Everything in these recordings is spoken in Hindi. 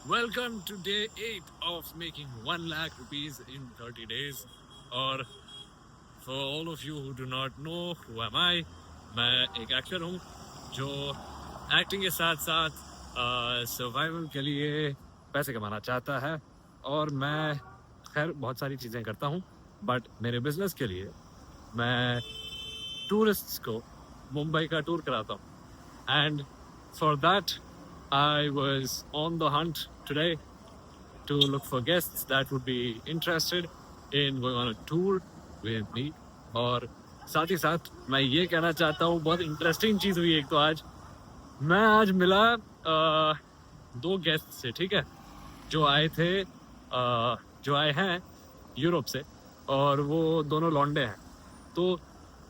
Welcome to day 8 of making 1 lakh rupees in 30 days. और for all of you who do not know who am I, मैं एक एक्टर हूँ जो एक्टिंग के साथ साथ सर्वाइवल के लिए पैसे कमाना चाहता है और मैं खैर बहुत सारी चीज़ें करता हूँ बट मेरे बिजनेस के लिए मैं टूरिस्ट्स को मुंबई का टूर कराता हूँ and for that I was on the hunt today to look for guests that would be interested in going on a tour with me. और साथ ही साथ मैं ये कहना चाहता हूँ बहुत इंटरेस्टिंग चीज़ हुई एक तो आज मिला दो गेस्ट से, ठीक है, जो आए थे जो आए हैं यूरोप से और वो दोनों लौंडे हैं। तो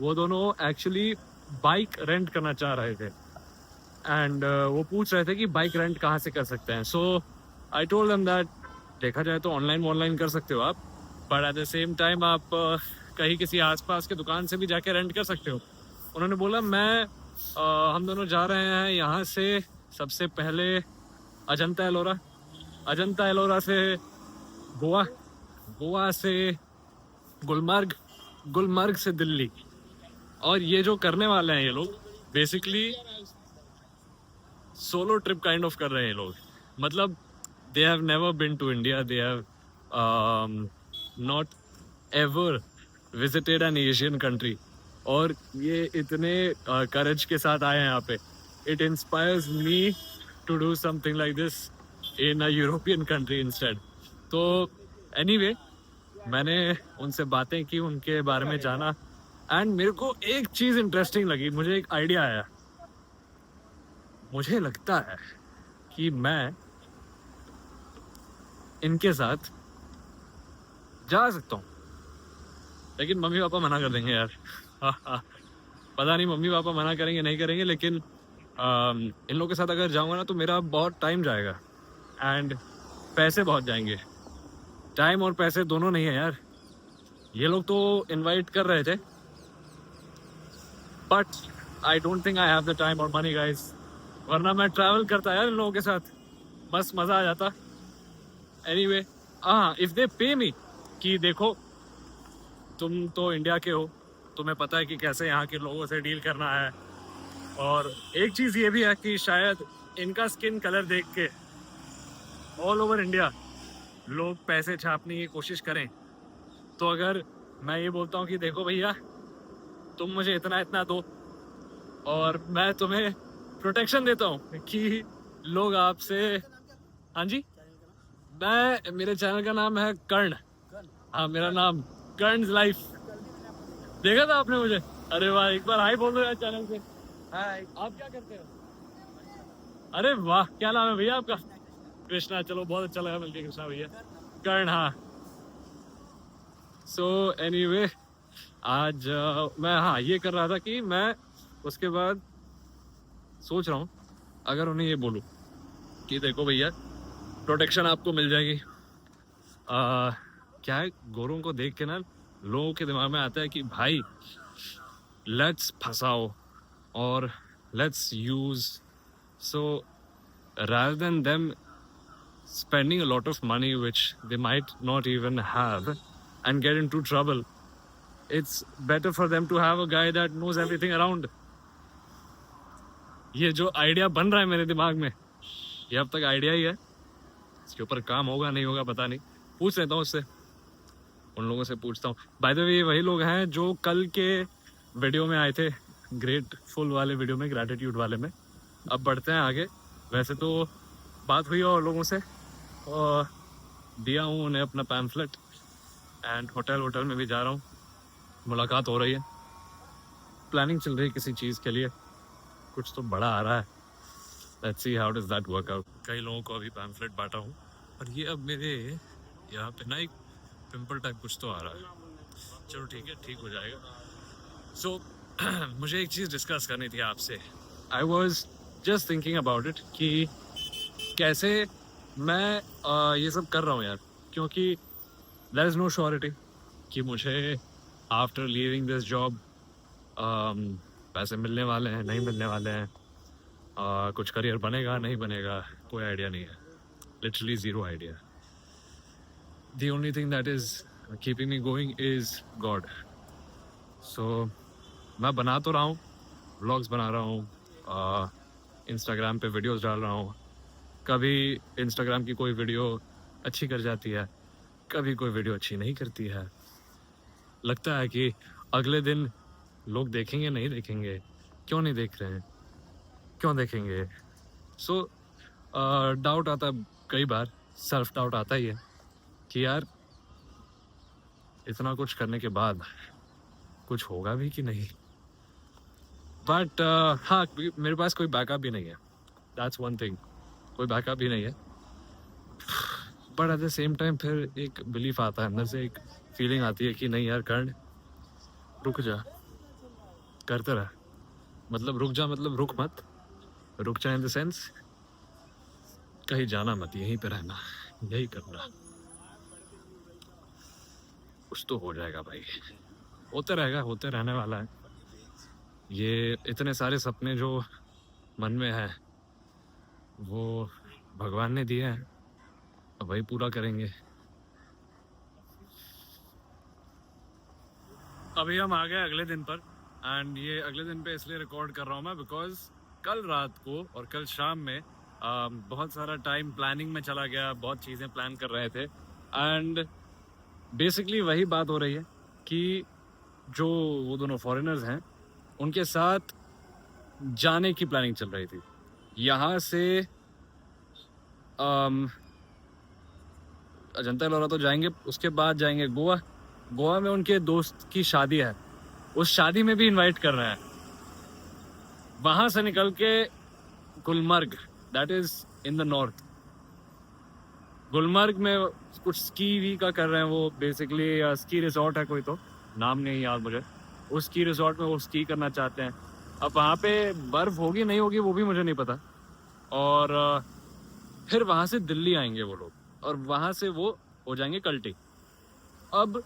वो दोनों एक्चुअली बाइक रेंट करना चाह रहे थे एंड वो पूछ रहे थे कि बाइक रेंट कहाँ से कर सकते हैं। सो आई टोल्ड देम दैट देखा जाए तो ऑनलाइन कर सकते हो आप, but at the same time आप कहीं किसी आसपास के दुकान से भी जाके रेंट कर सकते हो। उन्होंने बोला हम दोनों जा रहे हैं यहाँ से सबसे पहले अजंता एलोरा से गोवा, गोवा से गुलमर्ग से दिल्ली। और ये जो करने वाले हैं ये लोग basically solo trip kind of कर रहे हैं ये लोग। मतलब they have never been to India, they have not ever visited an Asian country और ये इतने करेज के साथ आए हैं यहाँ पे। It inspires me to do something like this in a European country instead. तो एनीवे मैंने उनसे बातें की, उनके बारे में जाना एंड मेरे को एक चीज़ इंटरेस्टिंग लगी, मुझे एक आइडिया आया। मुझे लगता है कि मैं इनके साथ जा सकता हूँ, लेकिन मम्मी पापा मना कर देंगे यार। पता नहीं मम्मी पापा मना करेंगे नहीं करेंगे, लेकिन इन लोगों के साथ अगर जाऊँगा ना तो मेरा बहुत टाइम जाएगा एंड पैसे बहुत जाएंगे। टाइम और पैसे दोनों नहीं है यार। ये लोग तो इनवाइट कर रहे थे but I don't think I have the time और मनी गाइस, वरना मैं ट्रैवल करता यार इन लोगों के साथ, बस मज़ा आ जाता। एनीवे हाँ, इफ़ दे पे मी कि देखो तुम तो इंडिया के हो, तुम्हें पता है कि कैसे यहाँ के लोगों से डील करना है, और एक चीज़ ये भी है कि शायद इनका स्किन कलर देख के ऑल ओवर इंडिया लोग पैसे छापने की कोशिश करें। तो अगर मैं ये बोलता हूँ कि देखो भैया तुम मुझे इतना इतना दो और मैं तुम्हें प्रोटेक्शन देता हूँ कि लोग आपसे, हाँ जी, मेरे चैनल का नाम है कर्ण। हाँ, मेरा नाम कर्ण's लाइफ। देखा था आपने मुझे? अरे वाह, एक बार हाय बोल दो यार चैनल पे। हाय, आप क्या करते हो? अरे वाह, क्या नाम है भैया आपका? कृष्णा, चलो बहुत अच्छा लगा मिलके कृष्णा भैया। कर्ण, हाँ। सो एनीवे आज मैं हाँ ये कर रहा था कि मैं उसके बाद सोच रहा हूँ अगर उन्हें ये बोलूँ कि देखो भैया प्रोटेक्शन आपको मिल जाएगी। क्या है, गोरों को देख के ना लोगों के दिमाग में आता है कि भाई लेट्स फंसाओ और let's use. So rather than them spending a lot of money which they might not even have and get into trouble, it's better for them to have a guy that knows everything around. ये जो आइडिया बन रहा है मेरे दिमाग में, ये अब तक आइडिया ही है, इसके ऊपर काम होगा नहीं होगा पता नहीं। पूछ लेता हूँ उससे, उन लोगों से पूछता हूँ। बाय द वे वही लोग हैं जो कल के वीडियो में आए थे, ग्रेटफुल वाले वीडियो में, ग्रैटिट्यूड वाले में। अब बढ़ते हैं आगे। वैसे तो बात हुई और लोगों से और दिया हूँ उन्हें अपना पैम्फलेट एंड होटल में भी जा रहा हूँ, मुलाकात हो रही है, प्लानिंग चल रही है किसी चीज़ के लिए, कुछ तो बड़ा आ रहा है। Let's see how does that work out. कई लोगों को अभी पैम्फलेट बांटा हूँ और ये अब मेरे यहाँ पे ना एक पिंपल टाइप कुछ तो आ रहा है। चलो ठीक है, ठीक हो जाएगा। सो मुझे एक चीज़ डिस्कस करनी थी आपसे। I was just thinking about it कि कैसे मैं ये सब कर रहा हूँ यार, क्योंकि देयर इज़ नो श्योरिटी कि मुझे आफ्टर लीविंग दिस जॉब पैसे मिलने वाले हैं नहीं मिलने वाले हैं, कुछ करियर बनेगा नहीं बनेगा, कोई आइडिया नहीं है। literally zero idea. The only thing that is keeping me going is God. So मैं बना तो रहा हूँ, व्लॉग्स बना रहा हूँ, इंस्टाग्राम पे वीडियोस डाल रहा हूँ. कभी इंस्टाग्राम की कोई वीडियो अच्छी कर जाती है, कभी कोई वीडियो अच्छी नहीं करती है. लगता है कि अगले दिन लोग देखेंगे नहीं देखेंगे, क्यों नहीं देख रहे हैं, क्यों देखेंगे. सो डाउट आता है कई बार, सेल्फ डाउट आता ही है कि यार इतना कुछ करने के बाद कुछ होगा भी कि नहीं. बट हाँ, मेरे पास कोई बैकअप भी नहीं है. दैट्स वन थिंग, कोई बैकअप भी नहीं है. But at the same time फिर एक बिलीफ आता है अंदर से, एक फीलिंग आती है कि नहीं यार कर्ण, रुक जा, करते रह. मतलब रुक जा, मतलब रुक मत, रुक जा इन द सेंस कहीं जाना मत, यहीं पे रहना, यही करना. कुछ तो हो जाएगा भाई, होते रहेगा, होते रहने वाला है. ये इतने सारे सपने जो मन में है वो भगवान ने दिए हैं, वही पूरा करेंगे. अभी हम आ गए अगले दिन पर, एंड ये अगले दिन पे इसलिए रिकॉर्ड कर रहा हूँ मैं बिकॉज कल रात को और कल शाम में बहुत सारा टाइम प्लानिंग में चला गया, बहुत चीज़ें प्लान कर रहे थे. एंड बेसिकली वही बात हो रही है कि जो वो दोनों फॉरेनर्स हैं उनके साथ जाने की प्लानिंग चल रही थी. यहाँ से अजंता एलोरा तो जाएंगे, उसके बाद जाएंगे गोवा. गोवा में उनके दोस्त की शादी है, उस शादी में भी इनवाइट कर रहे हैं. वहां से निकल के Gulmarg, that is in the north. Gulmarg में कुछ स्की वी का कर रहे हैं वो, बेसिकली स्की रिजॉर्ट है कोई, तो नाम नहीं याद मुझे. उस स्की रिजॉर्ट में वो स्की करना चाहते हैं. अब वहाँ पे बर्फ होगी नहीं होगी वो भी मुझे नहीं पता. और फिर वहाँ से दिल्ली आएंगे वो लोग, और वहाँ से वो हो जाएंगे कल्टी. अब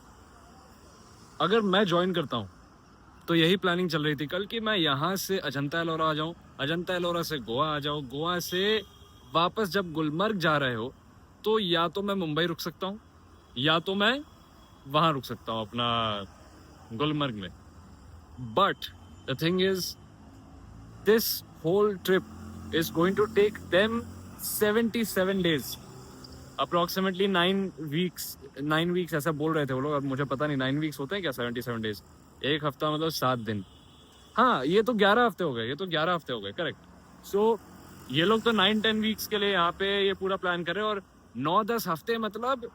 अगर मैं ज्वाइन करता हूँ तो यही प्लानिंग चल रही थी कल कि मैं यहाँ से अजंता एलोरा आ जाऊँ, अजंता एलोरा से गोवा आ जाऊँ, गोवा से वापस जब गुलमर्ग जा रहे हो तो या तो मैं मुंबई रुक सकता हूँ या तो मैं वहाँ रुक सकता हूँ अपना गुलमर्ग में. But the thing is this whole trip is going to take them 77 days, approximately 9 weeks ऐसा बोल रहे थे वो लोग. अब मुझे पता नहीं 9 weeks होते हैं क्या 77 days, एक हफ्ता मतलब 7 दिन. हाँ, ये तो 11 हफ्ते हो गए, ये तो 11 हफ्ते हो गए, करेक्ट. सो ये लोग तो 9-10 weeks के लिए यहाँ पे ये पूरा प्लान कर रहे हैं. और 9-10 हफ्ते मतलब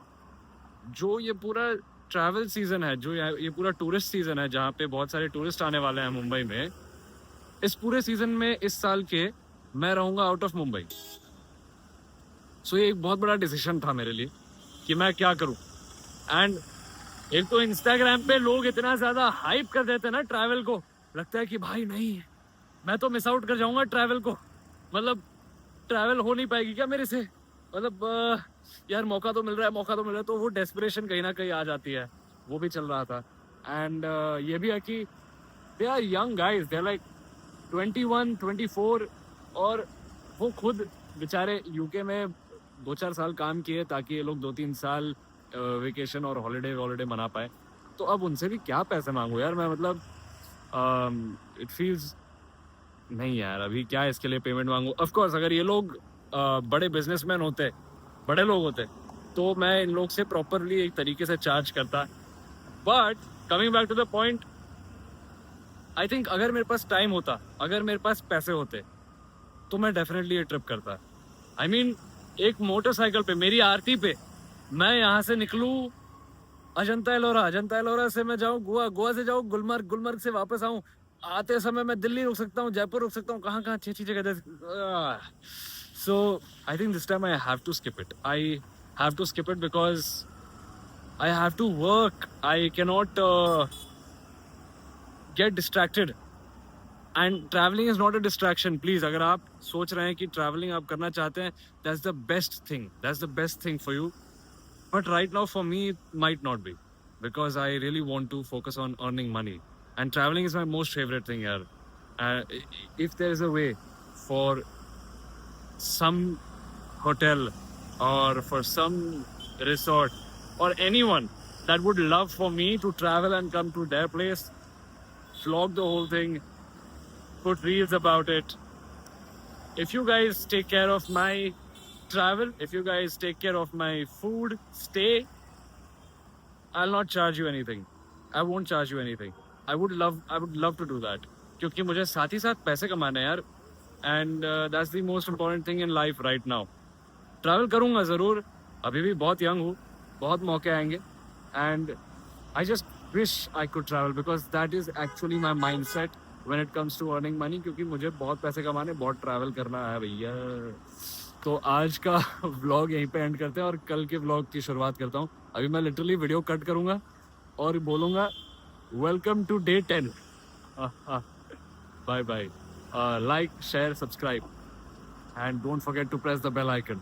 जो ये पूरा ट्रैवल सीजन है, जो ये पूरा टूरिस्ट सीजन है जहाँ पे बहुत सारे टूरिस्ट आने वाले हैं मुंबई में, इस पूरे सीजन में इस साल के मैं रहूँगा आउट ऑफ मुंबई. सो ये एक बहुत बड़ा डिसीजन था मेरे लिए कि मैं क्या करूँ. एंड एक तो इंस्टाग्राम पे लोग इतना ज़्यादा हाइप कर देते हैं ना ट्रैवल को, लगता है कि भाई नहीं मैं तो मिस आउट कर जाऊँगा ट्रैवल को, मतलब ट्रैवल हो नहीं पाएगी क्या मेरे से, मतलब यार मौका तो मिल रहा है, मौका तो मिल रहा है. तो वो डेस्परेशन कहीं ना कहीं आ जाती है, वो भी चल रहा था. एंड ये भी है कि they are young guys, they are like 21, 24, और वो खुद बेचारे यूके में 2-4 साल काम किए ताकि ये लोग 2-3 साल वेकेशन और हॉलीडे मना पाए. तो अब उनसे भी क्या पैसे मांगू यार मैं, मतलब इट फील्स नहीं यार, अभी क्या इसके लिए पेमेंट मांगू. ऑफ कोर्स अगर ये लोग बड़े बिजनेसमैन होते, बड़े लोग होते, तो मैं इन लोग से प्रॉपरली एक तरीके से चार्ज करता. But coming back to the point, I think अगर मेरे पास टाइम होता, अगर मेरे पास पैसे होते, तो मैं डेफिनेटली ये ट्रिप करता. आई मीन एक मोटरसाइकिल पे, मेरी आरती पे मैं यहाँ से निकलूँ अजंता एलोरा, अजंता एलोरा से मैं जाऊँ गोवा, गोवा से जाऊँ गुलमर्ग, गुलमर्ग से वापस आऊँ. आते समय मैं दिल्ली रुक सकता हूँ, जयपुर रुक सकता हूँ, कहाँ कहाँ 6 जगह. So I think this time I have to skip it. I have to skip it because I have to work. I cannot get distracted. And travelling is not a distraction. Please, अगर आप सोच रहे हैं कि ट्रैवलिंग आप करना चाहते हैं, that's the best thing, that's the best thing for you. But right now for me it might not be, because I really want to focus on earning money, and traveling is my most favorite thing here. If there is a way for some hotel or for some resort or anyone that would love for me to travel and come to their place, vlog the whole thing, put reels about it. If you guys take care of my travel, if you guys take care of my food, stay, I'll not charge you anything. I won't charge you anything. I would love to do that. क्योंकि मुझे साथ ही साथ पैसे कमाने हैं यार. And that's the most important thing in life right now. Travel करूँगा ज़रूर. अभी भी बहुत यंग हूँ. बहुत मौके आएंगे. And I just wish I could travel because that is actually my mindset when it comes to earning money. क्योंकि मुझे बहुत पैसे कमाने, बहुत ट्रैवल करना है भैया. तो आज का व्लॉग यहीं पे एंड करते हैं और कल के व्लॉग की शुरुआत करता हूँ. अभी मैं लिटरली वीडियो कट करूँगा और बोलूँगा welcome to day 10. Bye bye. Like, share, subscribe, and don't forget to press the bell icon.